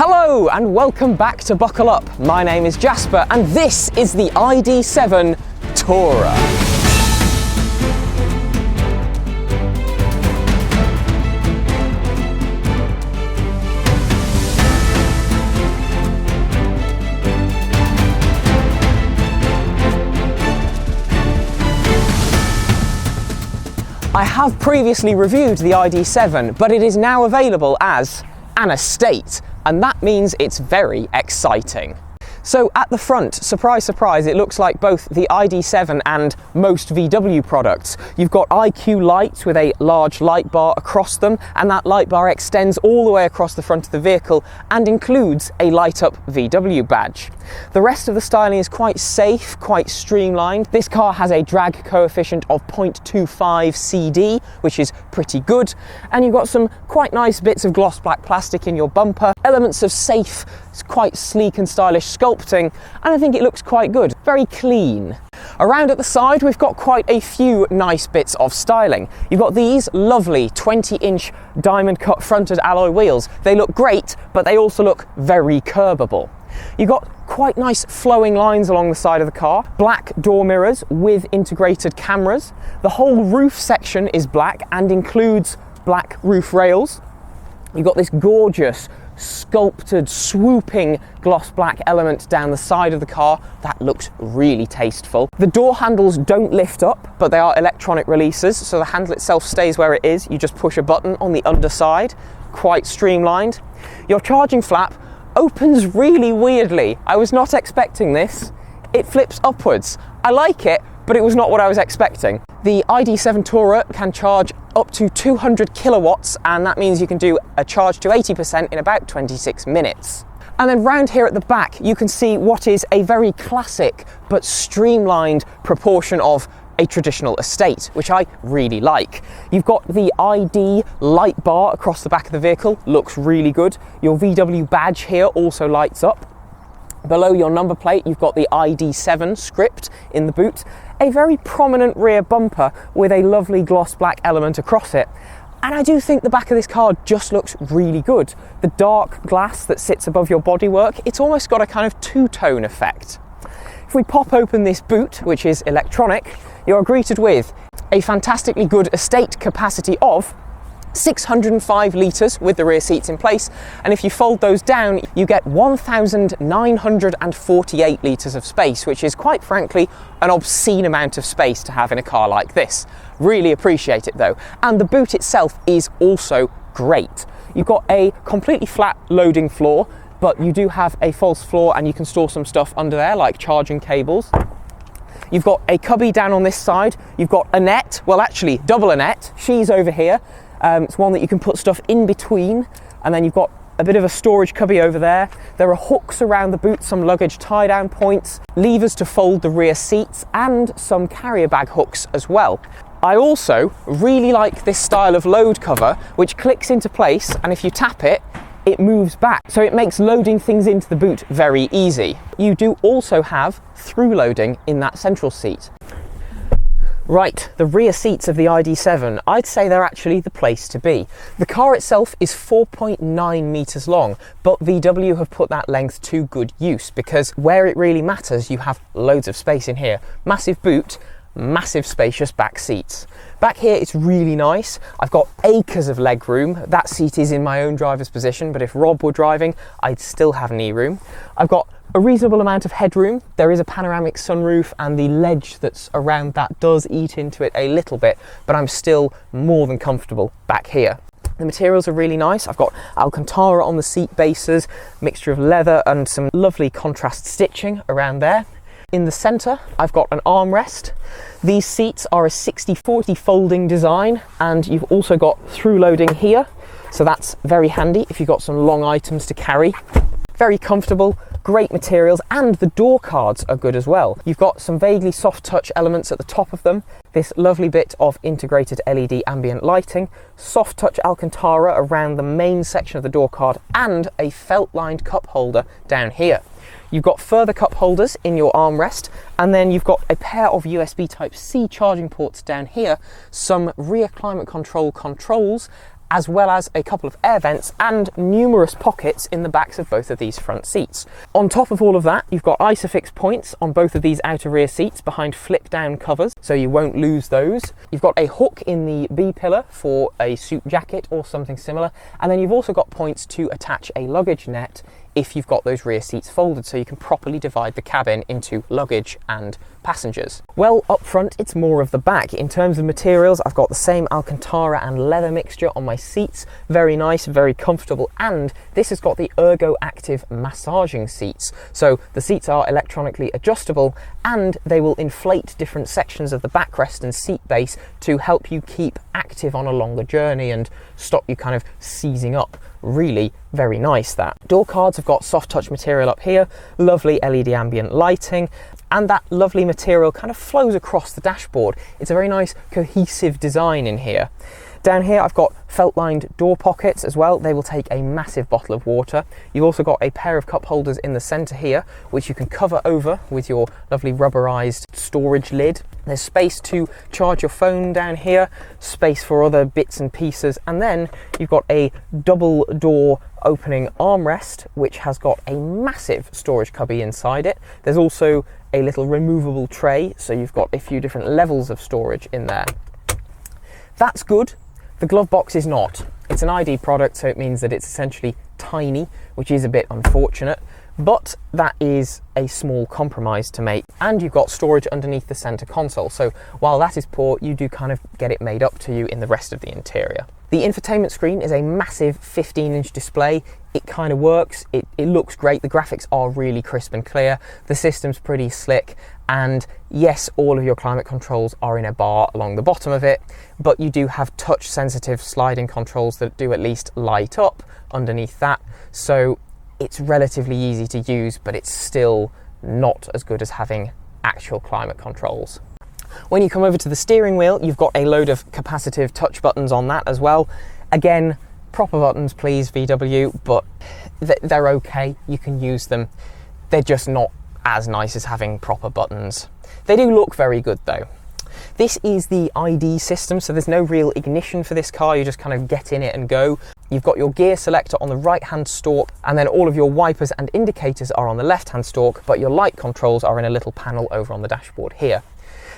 Hello and welcome back to Buckle Up. My name is Jasper and this is the ID.7 Tourer. I have previously reviewed the ID.7, but it is now available as an estate, and that means it's very exciting. So at the front, surprise, surprise, it looks like both the ID.7 and most VW products. You've got IQ lights with a large light bar across them, and that light bar extends all the way across the front of the vehicle and includes a light-up VW badge. The rest of the styling is quite safe, quite streamlined. This car has a drag coefficient of 0.25 CD, which is pretty good, and you've got some quite nice bits of gloss black plastic in your bumper, elements of safe, quite sleek and stylish sculpting, and I think it looks quite good, very clean. Around at the side we've got quite a few nice bits of styling. You've got these lovely 20-inch diamond cut fronted alloy wheels. They look great, but they also look very curbable. You've got quite nice flowing lines along the side of the car, black door mirrors with integrated cameras. The whole roof section is black and includes black roof rails. You've got this gorgeous sculpted, swooping gloss black element down the side of the car. That looks really tasteful. The door handles don't lift up, but they are electronic releases, so the handle itself stays where it is. You just push a button on the underside, quite streamlined. Your charging flap opens really weirdly. I was not expecting this. It flips upwards. I like it, but it was not what I was expecting. The ID.7 Tourer can charge up to 200 kilowatts, and that means you can do a charge to 80% in about 26 minutes. And then round here at the back, you can see what is a very classic but streamlined proportion of a traditional estate, which I really like. You've got the ID light bar across the back of the vehicle, looks really good. Your VW badge here also lights up. Below your number plate, you've got the ID.7 script in the boot, a very prominent rear bumper with a lovely gloss black element across it. And I do think the back of this car just looks really good. The dark glass that sits above your bodywork, it's almost got a kind of two-tone effect. If we pop open this boot, which is electronic, you're greeted with a fantastically good estate capacity of 605 litres with the rear seats in place, and if you fold those down you get 1,948 litres of space, which is quite frankly an obscene amount of space to have in a car like this. Really appreciate it though. And the boot itself is also great. You've got a completely flat loading floor, but you do have a false floor and you can store some stuff under there like charging cables. You've got a cubby down on this side. You've got a net, well actually double a net. She's over here. It's one that you can put stuff in between, and then you've got a bit of a storage cubby over there. There are hooks around the boot, some luggage tie-down points, levers to fold the rear seats, and some carrier bag hooks as well. I also really like this style of load cover, which clicks into place, and if you tap it, it moves back. So it makes loading things into the boot very easy. You do also have through loading in that central seat. Right, the rear seats of the ID.7, I'd say they're actually the place to be. The car itself is 4.9 metres long, but VW have put that length to good use because where it really matters, you have loads of space in here. Massive boot, massive spacious back seats. Back here it's really nice. I've got acres of leg room. That seat is in my own driver's position, but if Rob were driving, I'd still have knee room. I've got a reasonable amount of headroom. There is a panoramic sunroof and the ledge that's around that does eat into it a little bit, but I'm still more than comfortable back here. The materials are really nice. I've got Alcantara on the seat bases, mixture of leather and some lovely contrast stitching around there. In the centre, I've got an armrest. These seats are a 60/40 folding design, and you've also got through loading here. So that's very handy if you've got some long items to carry. Very comfortable, great materials, and the door cards are good as well. You've got some vaguely soft touch elements at the top of them, this lovely bit of integrated LED ambient lighting, soft touch Alcantara around the main section of the door card, and a felt lined cup holder down here. You've got further cup holders in your armrest, and then you've got a pair of USB Type-C charging ports down here, some rear climate control controls, as well as a couple of air vents and numerous pockets in the backs of both of these front seats. On top of all of that, you've got ISOFIX points on both of these outer rear seats behind flip down covers, so you won't lose those. You've got a hook in the B-pillar for a suit jacket or something similar, and then you've also got points to attach a luggage net if you've got those rear seats folded, so you can properly divide the cabin into luggage and passengers. Well, up front, it's more of the back. In terms of materials, I've got the same Alcantara and leather mixture on my seats. Very nice, very comfortable, and this has got the Ergo Active massaging seats. So the seats are electronically adjustable, and they will inflate different sections of the backrest and seat base to help you keep active on a longer journey and stop you kind of seizing up. Really very nice, that. Door cards have got soft touch material up here, lovely LED ambient lighting, and that lovely material kind of flows across the dashboard. It's a very nice cohesive design in here. Down here I've got felt lined door pockets as well. They will take a massive bottle of water. You've also got a pair of cup holders in the center here, which you can cover over with your lovely rubberized storage lid. There's space to charge your phone down here, space for other bits and pieces, and then you've got a double door opening armrest, which has got a massive storage cubby inside it. There's also a little removable tray, so you've got a few different levels of storage in there. That's good. The glove box is not. It's an ID product, so it means that it's essentially tiny, which is a bit unfortunate, but that is a small compromise to make. And you've got storage underneath the center console, so while that is poor, you do kind of get it made up to you in the rest of the interior. The infotainment screen is a massive 15-inch display. It kind of works, it looks great, the graphics are really crisp and clear, the system's pretty slick, and yes, all of your climate controls are in a bar along the bottom of it, but you do have touch sensitive sliding controls that do at least light up underneath that, so it's relatively easy to use, but it's still not as good as having actual climate controls. When you come over to the steering wheel, you've got a load of capacitive touch buttons on that as well. Again, proper buttons please, VW, but they're okay, you can use them. They're just not as nice as having proper buttons. They do look very good though. This is the ID system, so there's no real ignition for this car, you just kind of get in it and go. You've got your gear selector on the right hand stalk, and then all of your wipers and indicators are on the left hand stalk, but your light controls are in a little panel over on the dashboard here.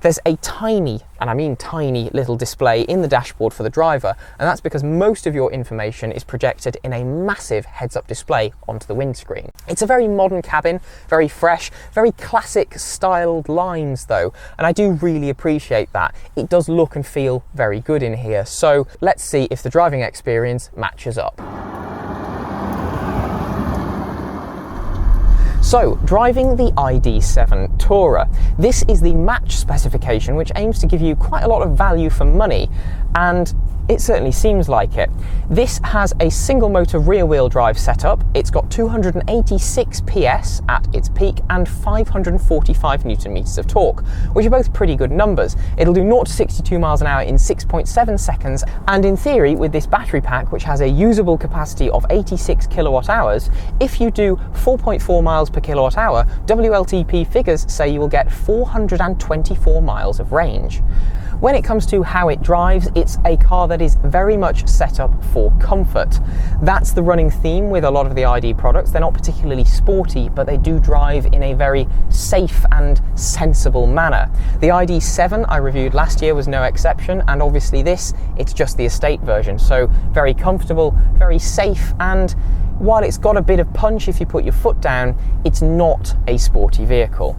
There's a tiny, and I mean tiny, little display in the dashboard for the driver, and that's because most of your information is projected in a massive heads-up display onto the windscreen. It's a very modern cabin, very fresh, very classic styled lines though, and I do really appreciate that. It does look and feel very good in here, so let's see if the driving experience matches up. So, driving the ID.7 Tourer. This is the match specification, which aims to give you quite a lot of value for money, and it certainly seems like it. This has a single motor rear wheel drive setup. It's got 286 PS at its peak and 545 Newton meters of torque, which are both pretty good numbers. It'll do 0 to 62 miles an hour in 6.7 seconds, and in theory, with this battery pack, which has a usable capacity of 86 kilowatt hours, if you do 4.4 miles per kilowatt hour, WLTP figures say you will get 424 miles of range. When it comes to how it drives, it's a car that is very much set up for comfort. That's the running theme with a lot of the ID products. They're not particularly sporty, but they do drive in a very safe and sensible manner. The ID.7 I reviewed last year was no exception, and obviously it's just the estate version, so very comfortable, very safe, and while it's got a bit of punch if you put your foot down, it's not a sporty vehicle.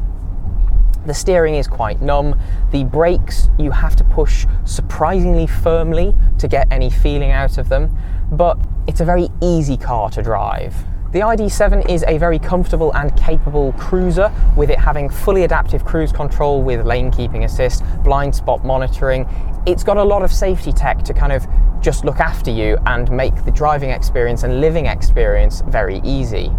The steering is quite numb. The brakes, you have to push surprisingly firmly to get any feeling out of them, but it's a very easy car to drive. The ID.7 is a very comfortable and capable cruiser, with it having fully adaptive cruise control with lane keeping assist, blind spot monitoring. It's got a lot of safety tech to kind of just look after you and make the driving experience and living experience very easy.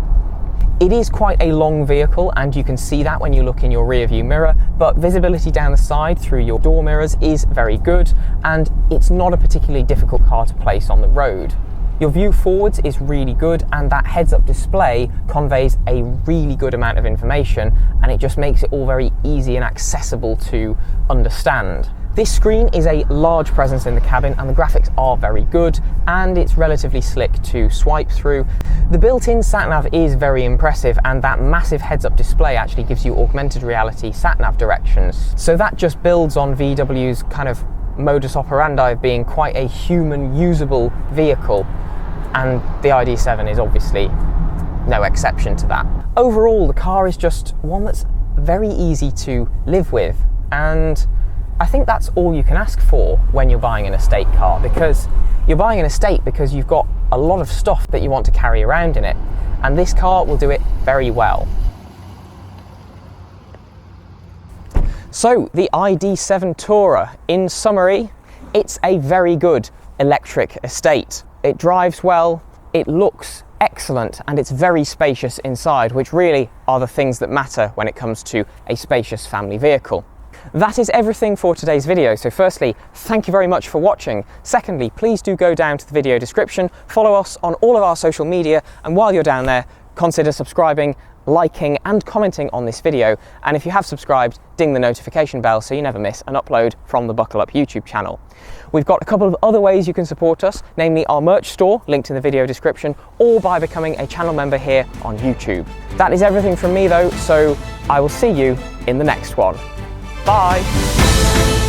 It is quite a long vehicle, and you can see that when you look in your rear view mirror, but visibility down the side through your door mirrors is very good, and it's not a particularly difficult car to place on the road. Your view forwards is really good, and that heads-up display conveys a really good amount of information, and it just makes it all very easy and accessible to understand. This screen is a large presence in the cabin and the graphics are very good and it's relatively slick to swipe through. The built-in sat-nav is very impressive and that massive heads-up display actually gives you augmented reality sat-nav directions. So that just builds on VW's kind of modus operandi of being quite a human usable vehicle, and the ID.7 is obviously no exception to that. Overall, the car is just one that's very easy to live with, and I think that's all you can ask for when you're buying an estate car, because you're buying an estate because you've got a lot of stuff that you want to carry around in it, and this car will do it very well. So the ID.7 Tourer, in summary, it's a very good electric estate. It drives well, it looks excellent, and it's very spacious inside, which really are the things that matter when it comes to a spacious family vehicle. That is everything for today's video. So firstly, thank you very much for watching. Secondly, please do go down to the video description, follow us on all of our social media, and while you're down there, consider subscribing, liking and commenting on this video, and if you have subscribed, ding the notification bell so you never miss an upload from the Buckle Up YouTube channel. We've got a couple of other ways you can support us, namely our merch store, linked in the video description, or by becoming a channel member here on YouTube. That is everything from me though, so I will see you in the next one. Bye!